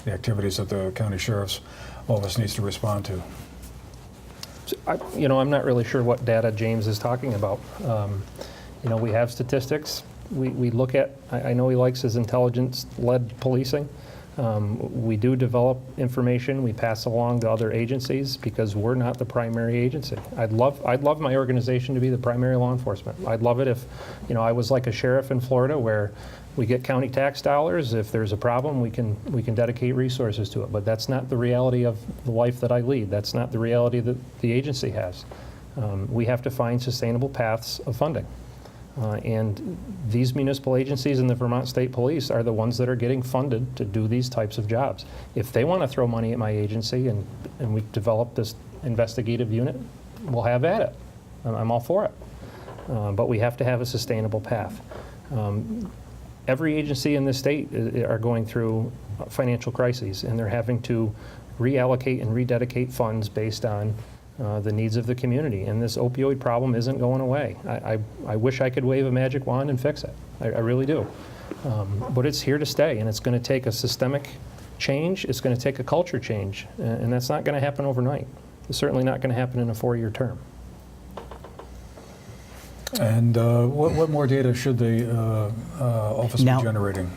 activities that the county sheriff's office needs to respond to? I'm not really sure what data James is talking about. We have statistics. We look at, I know he likes his intelligence-led policing. We do develop information we pass along to other agencies because we're not the primary agency. I'd love my organization to be the primary law enforcement. I'd love it if I was like a sheriff in Florida where we get county tax dollars. If there's a problem, we can dedicate resources to it. But that's not the reality of the life that I lead. That's not the reality that the agency has. We have to find sustainable paths of funding. And these municipal agencies and the Vermont State Police are the ones that are getting funded to do these types of jobs. If they want to throw money at my agency and we develop this investigative unit, we'll have at it. I'm all for it. But we have to have a sustainable path. Every agency in the state are going through financial crises, and they're having to reallocate and rededicate funds based on the needs of the community. And this opioid problem isn't going away. I wish I could wave a magic wand and fix it. I really do. But it's here to stay, and it's going to take a systemic change. It's going to take a culture change, and that's not going to happen overnight. It's certainly not going to happen in a 4-year term. And what more data should the office be generating?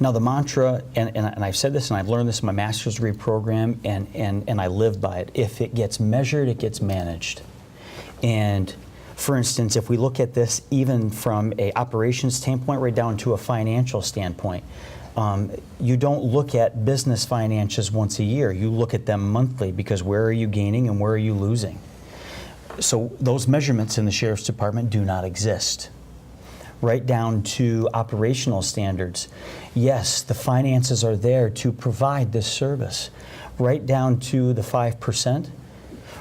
Now the mantra, and I've said this and I've learned this in my master's degree program, and I live by it: if it gets measured, it gets managed. And for instance, if we look at this even from a operations standpoint right down to a financial standpoint, you don't look at business finances once a year. You look at them monthly, because where are you gaining and where are you losing? So those measurements in the Sheriff's Department do not exist. Right down to operational standards. Yes, the finances are there to provide this service. Right down to the 5%,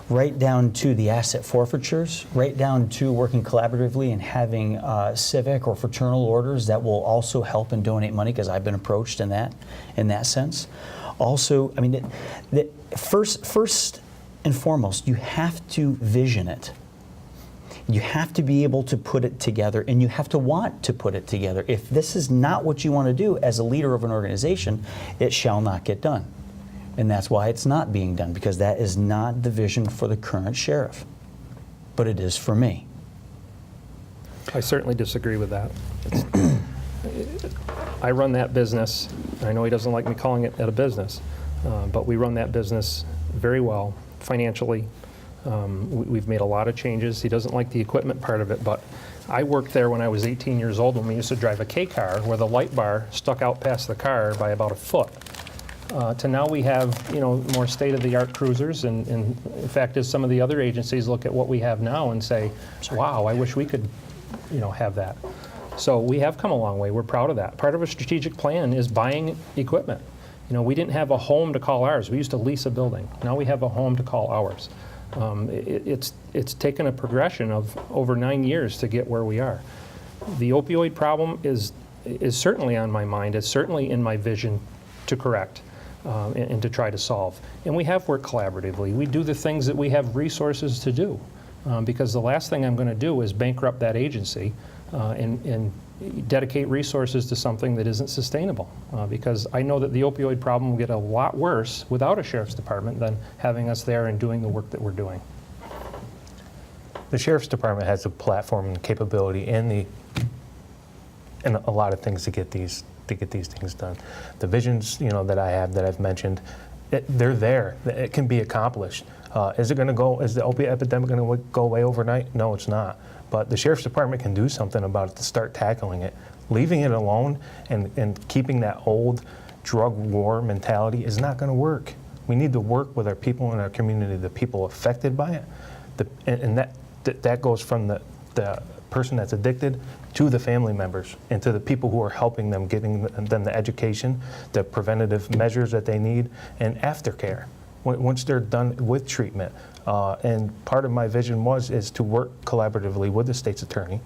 right down to the asset forfeitures, right down to working collaboratively and having civic or fraternal orders that will also help and donate money, because I've been approached in that sense. Also, I mean, first and foremost, you have to vision it. You have to be able to put it together, and you have to want to put it together. If this is not what you want to do as a leader of an organization, it shall not get done. And that's why it's not being done, because that is not the vision for the current sheriff. But it is for me. I certainly disagree with that. I run that business. I know he doesn't like me calling it a business, but we run that business very well financially. We've made a lot of changes. He doesn't like the equipment part of it, but I worked there when I was 18 years old when we used to drive a K car where the light bar stuck out past the car by about a foot. To now we have, more state-of-the-art cruisers, and in fact, as some of the other agencies look at what we have now and say, wow, I wish we could, have that. So we have come a long way. We're proud of that. Part of a strategic plan is buying equipment. We didn't have a home to call ours. We used to lease a building. Now we have a home to call ours. It's taken a progression of over 9 years to get where we are. The opioid problem is certainly on my mind. It's certainly in my vision to correct and to try to solve. And we have worked collaboratively. We do the things that we have resources to do, because the last thing I'm going to do is bankrupt that agency and dedicate resources to something that isn't sustainable, because I know that the opioid problem will get a lot worse without a sheriff's department than having us there and doing the work that we're doing. The sheriff's department has a platform and capability and a lot of things to get these things done. The visions, that I have, that I've mentioned, they're there. It can be accomplished. Is the opiate epidemic going to go away overnight? No, it's not. But the sheriff's department can do something about it to start tackling it. Leaving it alone and keeping that old drug war mentality is not going to work. We need to work with our people in our community, the people affected by it, and that goes from the person that's addicted to the family members and to the people who are helping them, getting them the education, the preventative measures that they need, and aftercare once they're done with treatment. And part of my vision is to work collaboratively with the state's attorney,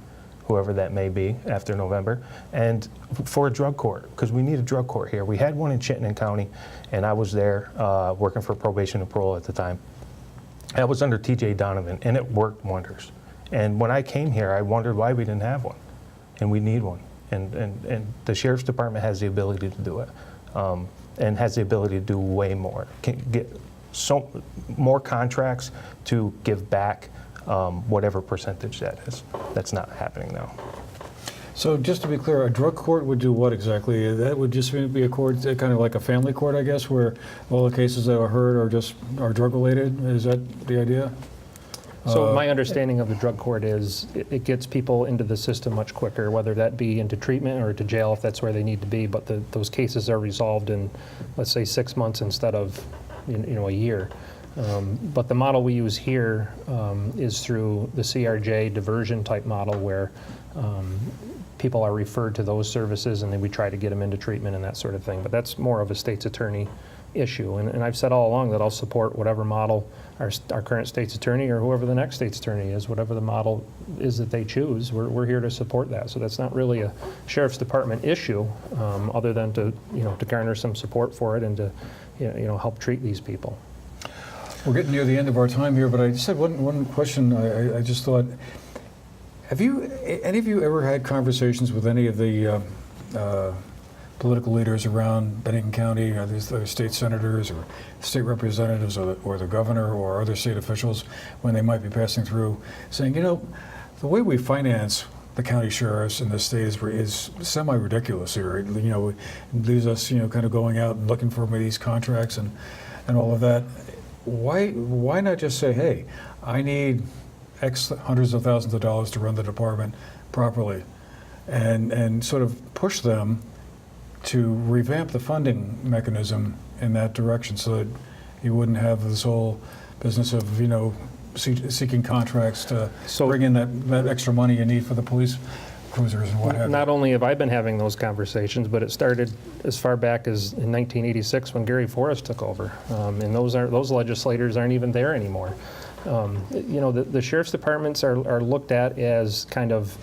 whoever that may be after November, and for a drug court, because we need a drug court here. We had one in Chittenden County, and I was there working for probation and parole at the time. I was under TJ Donovan, and it worked wonders. And when I came here, I wondered why we didn't have one, and we need one. And the sheriff's department has the ability to do it, and has the ability to do way more. Can get more contracts to give back whatever percentage that is. That's not happening now. So just to be clear, a drug court would do what exactly? That would just be a court, kind of like a family court, I guess, where all the cases that are heard are drug related? Is that the idea? So my understanding of the drug court is it gets people into the system much quicker, whether that be into treatment or to jail if that's where they need to be, but those cases are resolved in, let's say, 6 months instead of a year. But the model we use here is through the CRJ diversion type model where people are referred to those services and then we try to get them into treatment and that sort of thing. But that's more of a state's attorney issue. And I've said all along that I'll support whatever model our current state's attorney or whoever the next state's attorney is, whatever the model is that they choose, we're here to support that. So that's not really a sheriff's department issue, other than to garner some support for it and to help treat these people. We're getting near the end of our time here, but I just had one question. I just thought, have any of you ever had conversations with any of the political leaders around Bennington County, the state senators or state representatives or the governor or other state officials when they might be passing through saying, the way we finance the county sheriffs in this state is semi-ridiculous here. It leaves us, kind of going out and looking for these contracts and all of that. Why not just say, hey, I need X hundreds of thousands of dollars to run the department properly, and sort of push them to revamp the funding mechanism in that direction so that you wouldn't have this whole business of, seeking contracts to bring in that extra money you need for the police cruisers and what have you. Not only have I been having those conversations, but it started as far back as in 1986 when Gary Forrest took over. And those legislators aren't even there anymore. The sheriff's departments are looked at as kind of,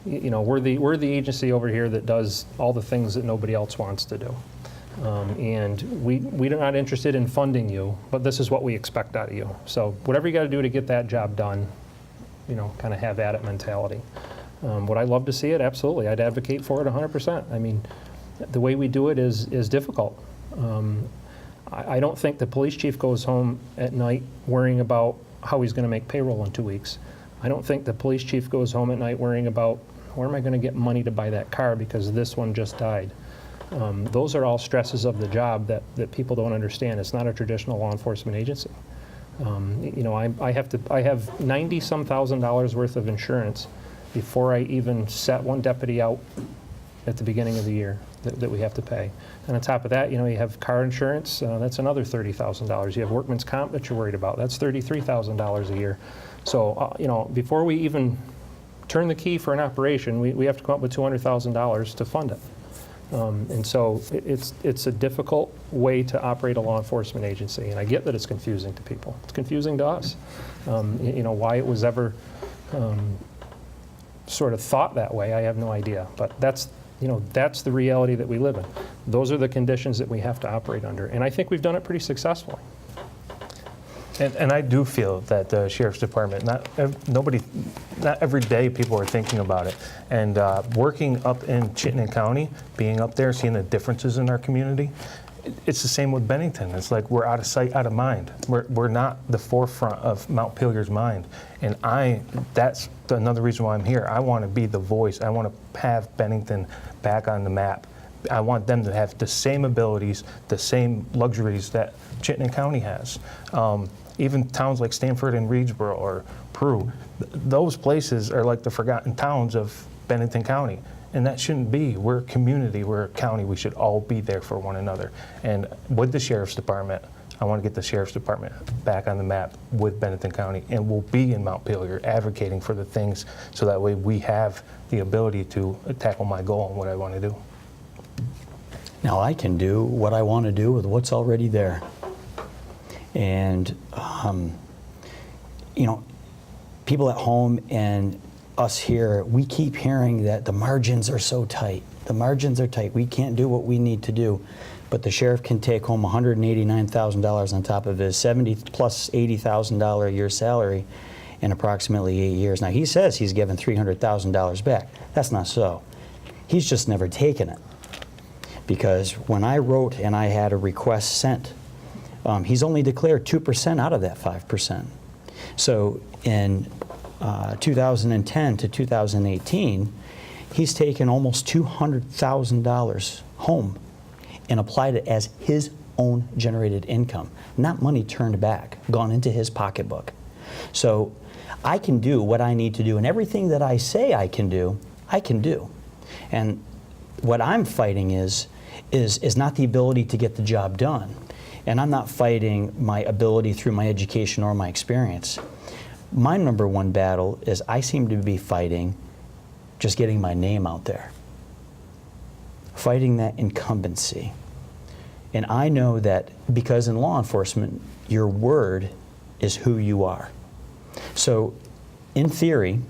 we're the agency over here that does all the things that nobody else wants to do. And we're not interested in funding you, but this is what we expect out of you. So whatever you got to do to get that job done, kind of have at it mentality. Would I love to see it? Absolutely. I'd advocate for it 100%. I mean, the way we do it is difficult. I don't think the police chief goes home at night worrying about how he's going to make payroll in 2 weeks. I don't think the police chief goes home at night worrying about, where am I going to get money to buy that car because this one just died. Those are all stresses of the job that people don't understand. It's not a traditional law enforcement agency. You know, I have $90-some thousand worth of insurance before I even set one deputy out at the beginning of the year that we have to pay. And on top of that, you know, you have car insurance, that's another $30,000. You have workman's comp that you're worried about, that's $33,000 a year. So, you know, before we even turn the key for an operation, we have to come up with $200,000 to fund it. And so it's a difficult way to operate a law enforcement agency, and I get that it's confusing to people. It's confusing to us. You know, why it was ever sort of thought that way, I have no idea. But that's, you know, that's the reality that we live in. Those are the conditions that we have to operate under, and I think we've done it pretty successfully. And I do feel that the Sheriff's Department, not every day people are thinking about it. And working up in Chittenden County, being up there, seeing the differences in our community, it's the same with Bennington. It's like we're out of sight, out of mind. We're not the forefront of Mount Pilger's mind. And that's another reason why I'm here. I want to be the voice. I want to have Bennington back on the map. I want them to have the same abilities, the same luxuries that Chittenden County has. Even towns like Stanford and Reedsboro or Peru, those places are like the forgotten towns of Bennington County. And that shouldn't be. We're a community, we're a county, we should all be there for one another. And with the Sheriff's Department, I want to get the Sheriff's Department back on the map with Bennington County, and we'll be in Mount Pilger advocating for the things so that way we have the ability to tackle my goal and what I want to do. Now I can do what I want to do with what's already there. And, you know, people at home and us here, we keep hearing that the margins are so tight. The margins are tight. We can't do what we need to do. But the sheriff can take home $189,000 on top of his $70,000 plus $80,000 a year salary in approximately 8 years. Now, he says he's given $300,000 back. That's not so. He's just never taken it. Because when I wrote and I had a request sent, he's only declared 2% out of that 5%. So in 2010 to 2018, he's taken almost $200,000 home and applied it as his own generated income, not money turned back, gone into his pocketbook. So I can do what I need to do, and everything that I say I can do, I can do. And what I'm fighting is not the ability to get the job done. And I'm not fighting my ability through my education or my experience. My number one battle is I seem to be fighting just getting my name out there. Fighting that incumbency. And I know that because in law enforcement, your word is who you are. So in theory,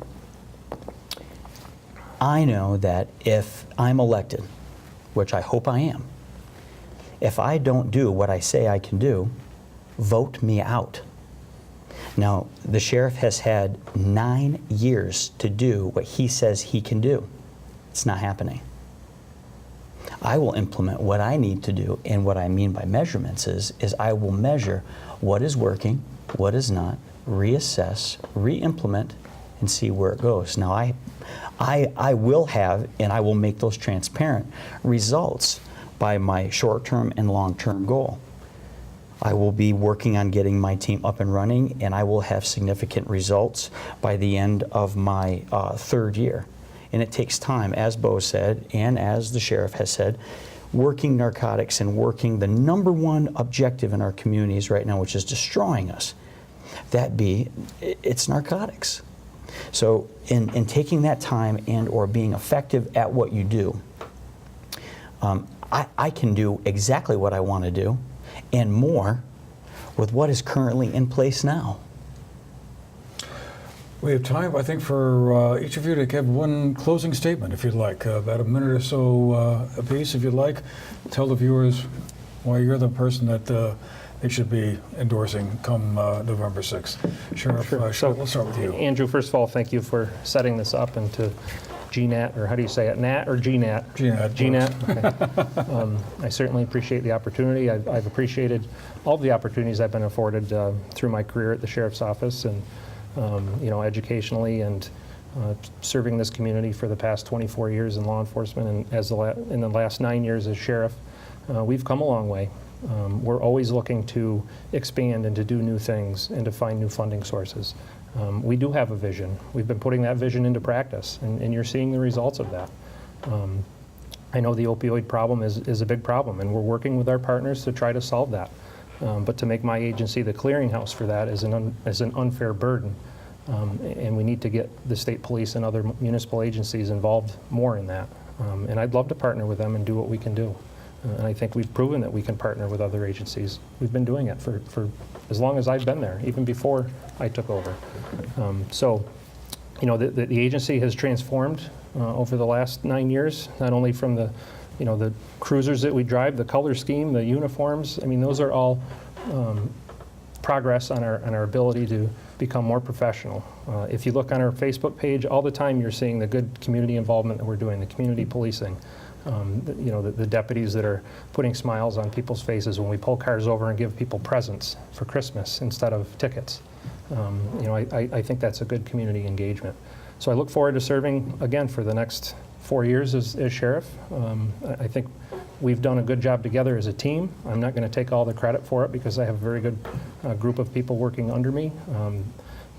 I know that if I'm elected, which I hope I am, if I don't do what I say I can do, vote me out. Now, the sheriff has had 9 years to do what he says he can do. It's not happening. I will implement what I need to do, and what I mean by measurements is I will measure what is working, what is not, reassess, re-implement, and see where it goes. Now, I will have, and I will make those transparent, results by my short-term and long-term goal. I will be working on getting my team up and running, and I will have significant results by the end of my 3rd year. And it takes time, as Bo said, and as the sheriff has said, working narcotics and working the #1 objective in our communities right now, which is destroying us. It's narcotics. So in taking that time and or being effective at what you do, I can do exactly what I want to do and more with what is currently in place now. We have time, I think, for each of you to give one closing statement, if you'd like, about a minute or so apiece, if you'd like. Tell the viewers why you're the person that they should be endorsing come November 6th. Sheriff, Sure. we'll start with you. Andrew, first of all, thank you for setting this up, and to GNAT, or how do you say it, NAT or GNAT? GNAT. GNAT, okay. I certainly appreciate the opportunity. I've appreciated all of the opportunities I've been afforded through my career at the Sheriff's Office, and educationally and serving this community for the past 24 years in law enforcement and in the last 9 years as sheriff, we've come a long way. We're always looking to expand and to do new things and to find new funding sources. We do have a vision. We've been putting that vision into practice, and you're seeing the results of that. I know the opioid problem is a big problem, and we're working with our partners to try to solve that. But to make my agency the clearinghouse for that is an unfair burden. And we need to get the state police and other municipal agencies involved more in that. And I'd love to partner with them and do what we can do. And I think we've proven that we can partner with other agencies. We've been doing it for as long as I've been there, even before I took over. The agency has transformed over the last 9 years, not only from the cruisers that we drive, the color scheme, the uniforms. I mean, those are all progress on our ability to become more professional. If you look on our Facebook page, all the time you're seeing the good community involvement that we're doing, the community policing. The deputies that are putting smiles on people's faces when we pull cars over and give people presents for Christmas instead of tickets. I think that's a good community engagement. So I look forward to serving again for the next 4 years as sheriff. I think we've done a good job together as a team. I'm not going to take all the credit for it because I have a very good group of people working under me.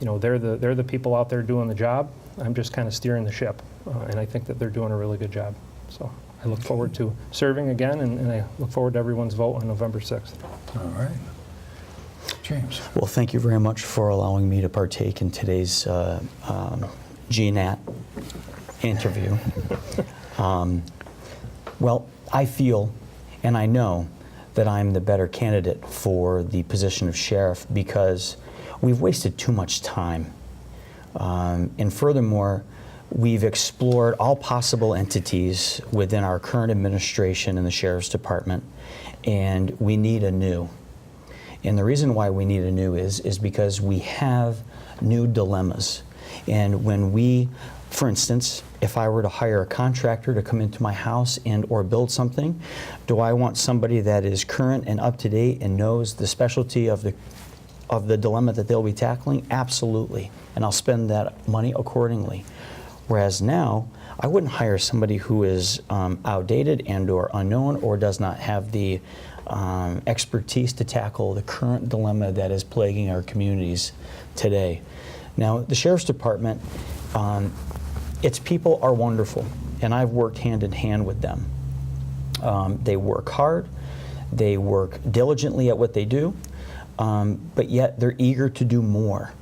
They're the people out there doing the job. I'm just kind of steering the ship, and I think that they're doing a really good job. So I look forward to serving again, and I look forward to everyone's vote on November 6th. All right. James. Well, thank you very much for allowing me to partake in today's GNAT interview. Well, I feel and I know that I'm the better candidate for the position of sheriff because we've wasted too much time. And furthermore, we've explored all possible entities within our current administration in the Sheriff's Department, and we need a new. And the reason why we need a new is because we have new dilemmas. And when we, for instance, if I were to hire a contractor to come into my house and or build something, do I want somebody that is current and up to date and knows the specialty of the dilemma that they'll be tackling? Absolutely. And I'll spend that money accordingly. Whereas now, I wouldn't hire somebody who is outdated and or unknown or does not have the expertise to tackle the current dilemma that is plaguing our communities today. Now, the Sheriff's Department, its people are wonderful, and I've worked hand in hand with them. They work hard, they work diligently at what they do, but yet they're eager to do more.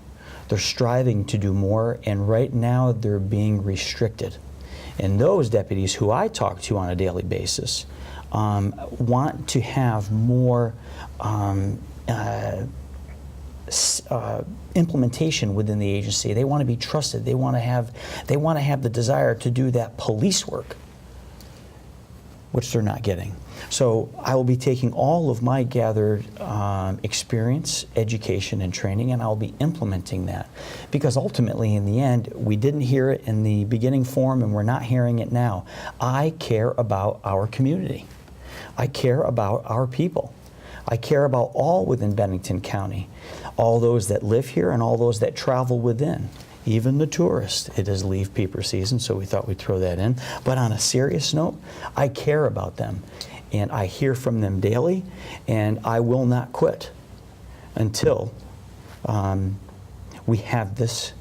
They're striving to do more, and right now they're being restricted. And those deputies who I talk to on a daily basis want to have more implementation within the agency. They want to be trusted. They want to have the desire to do that police work, which they're not getting. So I will be taking all of my gathered experience, education, and training, and I'll be implementing that. Because ultimately, in the end, we didn't hear it in the beginning form, and we're not hearing it now. I care about our community. I care about our people. I care about all within Bennington County, all those that live here and all those that travel within. Even the tourists. It is leaf peeper season, so we thought we'd throw that in. But on a serious note, I care about them, and I hear from them daily, and I will not quit until we have this,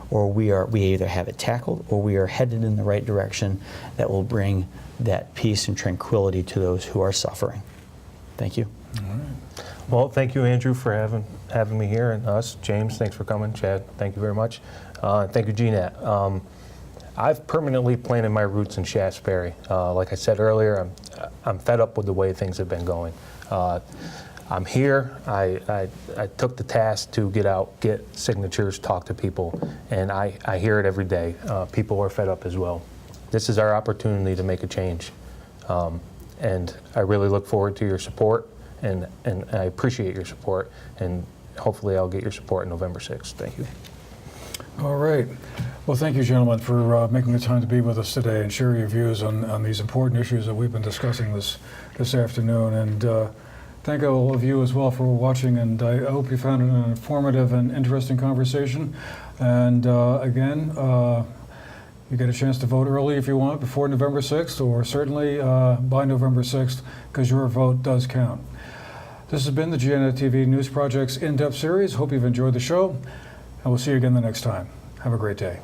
or we either have it tackled, or we are headed in the right direction that will bring that peace and tranquility to those who are suffering. Thank you. All right. Well, thank you, Andrew, for having me here, and us. James, thanks for coming. Chad, thank you very much. Thank you, GNAT. I've permanently planted my roots in Shasberry. Like I said earlier, I'm fed up with the way things have been going. I'm here. I took the task to get out, get signatures, talk to people, and I hear it every day. People are fed up as well. This is our opportunity to make a change, and I really look forward to your support. And I appreciate your support, and hopefully I'll get your support on November 6th. Thank you. All right. Well, thank you, gentlemen, for making the time to be with us today and share your views on these important issues that we've been discussing this afternoon. And thank all of you as well for watching, and I hope you found it an informative and interesting conversation. And again, you get a chance to vote early if you want, before November 6th, or certainly by November 6th, because your vote does count. This has been the GNAT-TV News Project's in-depth series. Hope you've enjoyed the show, and we'll see you again the next time. Have a great day.